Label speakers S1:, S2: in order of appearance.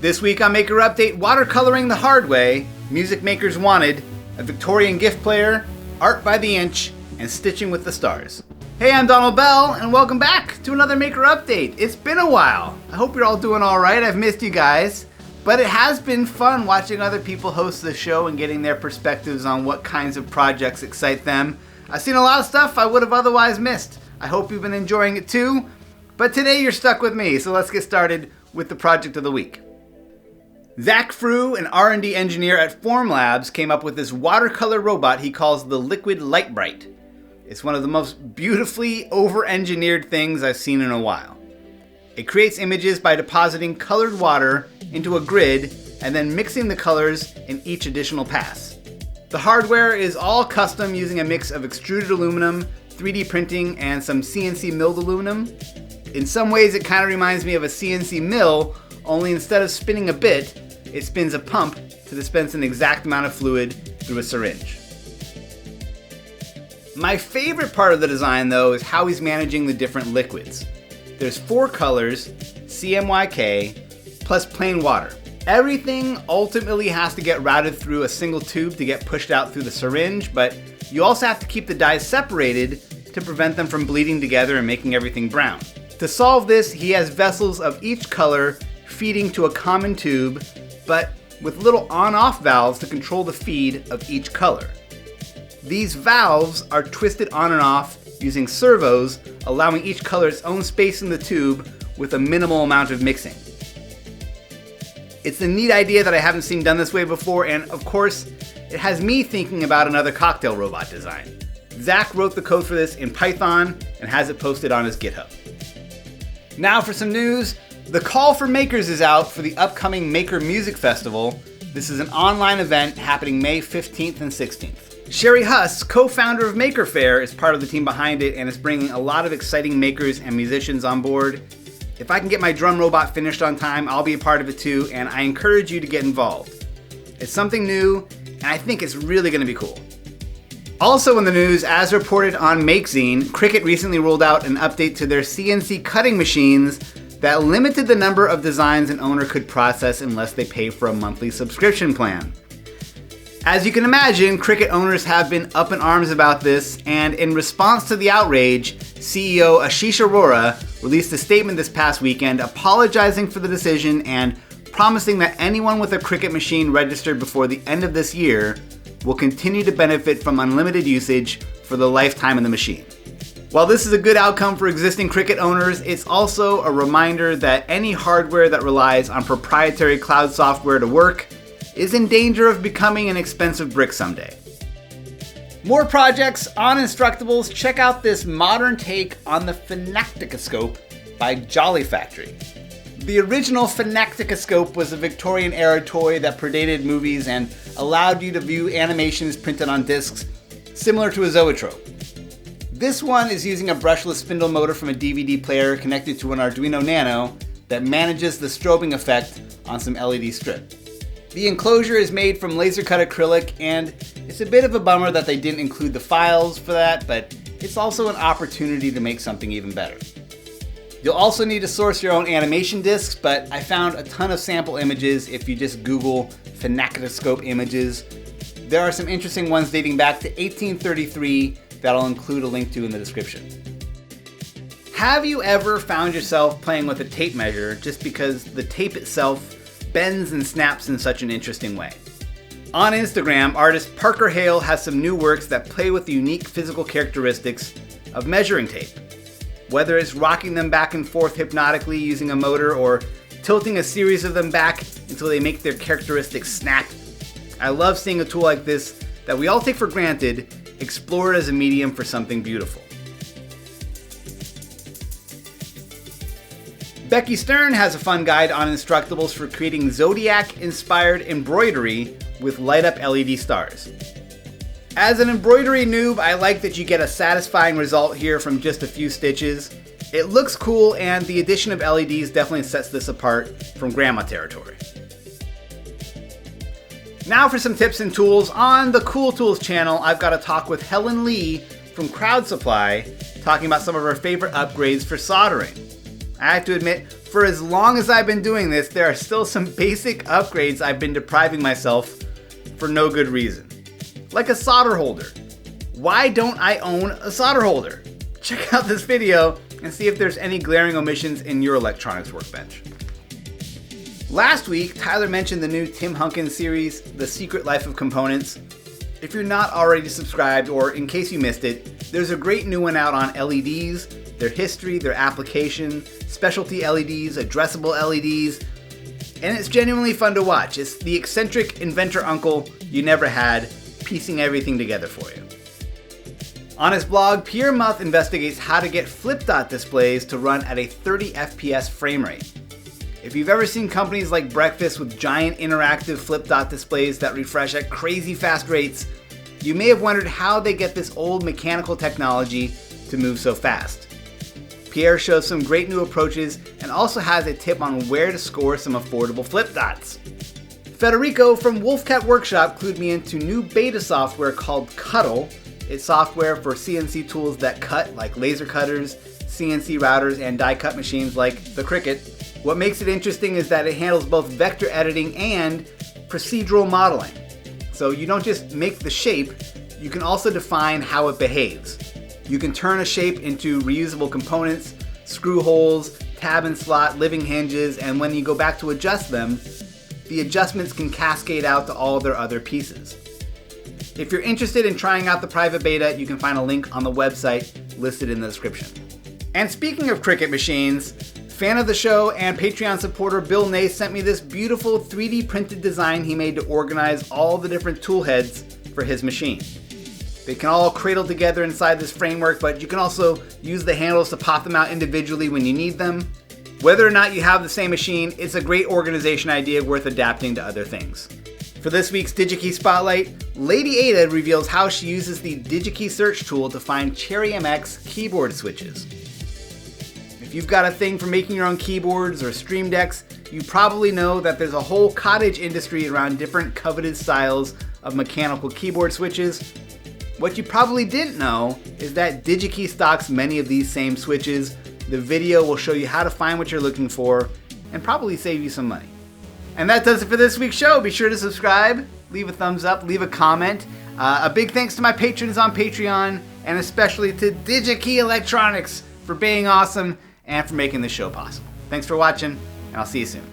S1: This week on Maker Update, watercoloring the hard way, music makers wanted, a Victorian GIF player, art by the inch, and stitching with the stars. Hey, I'm Donald Bell, and welcome back to another Maker Update. It's been a while. I hope you're all doing all right. I've missed you guys. But it has been fun watching other people host the show and getting their perspectives on what kinds of projects excite them. I've seen a lot of stuff I would have otherwise missed. I hope you've been enjoying it too. But today you're stuck with me, so let's get started with the project of the week. Frew, an R&D engineer at Formlabs, came up with this watercolor robot he calls the Liquid Light Brite. It's one of the most beautifully over-engineered things I've seen in a while. It creates images by depositing colored water into a grid and then mixing the colors in each additional pass. The hardware is all custom using a mix of extruded aluminum, 3D printing, and some CNC milled aluminum. In some ways it kind of reminds me of a CNC mill, only instead of spinning a bit, it spins a pump to dispense an exact amount of fluid through a syringe. My favorite part of the design, though, is how he's managing the different liquids. There's 4 colors, CMYK, plus plain water. Everything ultimately has to get routed through a single tube to get pushed out through the syringe, but you also have to keep the dyes separated to prevent them from bleeding together and making everything brown. To solve this, he has vessels of each color feeding to a common tube, but with little on-off valves to control the feed of each color. These valves are twisted on and off using servos, allowing each color its own space in the tube with a minimal amount of mixing. It's a neat idea that I haven't seen done this way before, and of course, it has me thinking about another cocktail robot design. Zach wrote the code for this in Python and has it posted on his GitHub. Now for some news. The call for makers is out for the upcoming Maker Music Festival. This is an online event happening May 15th and 16th. Sherry Huss, co-founder of Maker Faire, is part of the team behind it and is bringing a lot of exciting makers and musicians on board. If I can get my drum robot finished on time, I'll be a part of it too, and I encourage you to get involved. It's something new, and I think it's really going to be cool. Also in the news, as reported on MakeZine, Cricut recently rolled out an update to their CNC cutting machines that limited the number of designs an owner could process unless they pay for a monthly subscription plan. As you can imagine, Cricut owners have been up in arms about this, and in response to the outrage, CEO Ashish Arora released a statement this past weekend apologizing for the decision and promising that anyone with a Cricut machine registered before the end of this year will continue to benefit from unlimited usage for the lifetime of the machine. While this is a good outcome for existing Cricut owners, it's also a reminder that any hardware that relies on proprietary cloud software to work is in danger of becoming an expensive brick someday. More projects on Instructables. Check out this modern take on the Phenakistoscope by jollifactory. The original Phenakistoscope was a Victorian era toy that predated movies and allowed you to view animations printed on discs, similar to a zoetrope. This one is using a brushless spindle motor from a DVD player connected to an Arduino Nano that manages the strobing effect on some LED strip. The enclosure is made from laser cut acrylic, and it's a bit of a bummer that they didn't include the files for that, but it's also an opportunity to make something even better. You'll also need to source your own animation discs, but I found a ton of sample images if you just Google Phenakistoscope images. There are some interesting ones dating back to 1833 that I'll include a link to in the description. Have you ever found yourself playing with a tape measure just because the tape itself bends and snaps in such an interesting way? On Instagram, artist Parker Heyl has some new works that play with the unique physical characteristics of measuring tape. Whether it's rocking them back and forth hypnotically using a motor or tilting a series of them back until they make their characteristics snap. I love seeing a tool like this that we all take for granted explored as a medium for something beautiful. Becky Stern has a fun guide on Instructables for creating Zodiac-inspired embroidery with light-up LED stars. As an embroidery noob, I like that you get a satisfying result here from just a few stitches. It looks cool, and the addition of LEDs definitely sets this apart from grandma territory. Now for some tips and tools. On the Cool Tools channel, I've got a talk with Helen Leigh from Crowd Supply, talking about some of her favorite upgrades for soldering. I have to admit, For as long as I've been doing this, there are still some basic upgrades I've been depriving myself for no good reason. Like a solder holder. Why don't I own a solder holder? Check out this video and see if there's any glaring omissions in your electronics workbench. Last week, Tyler mentioned the new Tim Hunkin series, The Secret Life of Components. If you're not already subscribed, or in case you missed it, there's a great new one out on LEDs, their history, their application, specialty LEDs, addressable LEDs, and it's genuinely fun to watch. It's the eccentric inventor uncle you never had, piecing everything together for you. On his blog, Pierre Muth investigates how to get flip dot displays to run at a 30 FPS frame rate. If you've ever seen companies like Breakfast with giant interactive flip dot displays that refresh at crazy fast rates, you may have wondered how they get this old mechanical technology to move so fast. Pierre shows some great new approaches and also has a tip on where to score some affordable flip dots. Federico from WolfCatWorkshop clued me into new beta software called Cuttle. It's software for CNC tools that cut, like laser cutters, CNC routers, and die cut machines like the Cricut. What makes it interesting is that it handles both vector editing and procedural modeling. So you don't just make the shape, you can also define how it behaves. You can turn a shape into reusable components, screw holes, tab and slot, living hinges, and when you go back to adjust them, the adjustments can cascade out to all their other pieces. If you're interested in trying out the private beta, you can find a link on the website listed in the description. And speaking of Cricut machines, fan of the show and Patreon supporter Bill Nace sent me this beautiful 3D printed design he made to organize all the different tool heads for his machine. They can all cradle together inside this framework, but you can also use the handles to pop them out individually when you need them. Whether or not you have the same machine, it's a great organization idea worth adapting to other things. For this week's DigiKey Spotlight, Lady Ada reveals how she uses the DigiKey search tool to find Cherry MX keyboard switches. If you've got a thing for making your own keyboards or Stream Decks, you probably know that there's a whole cottage industry around different coveted styles of mechanical keyboard switches. What you probably didn't know is that DigiKey stocks many of these same switches. The video will show you how to find what you're looking for and probably save you some money. And that does it for this week's show. Be sure to subscribe, leave a thumbs up, leave a comment. A big thanks to my patrons on Patreon, and especially to Digi-Key Electronics for being awesome and for making this show possible. Thanks for watching, and I'll see you soon.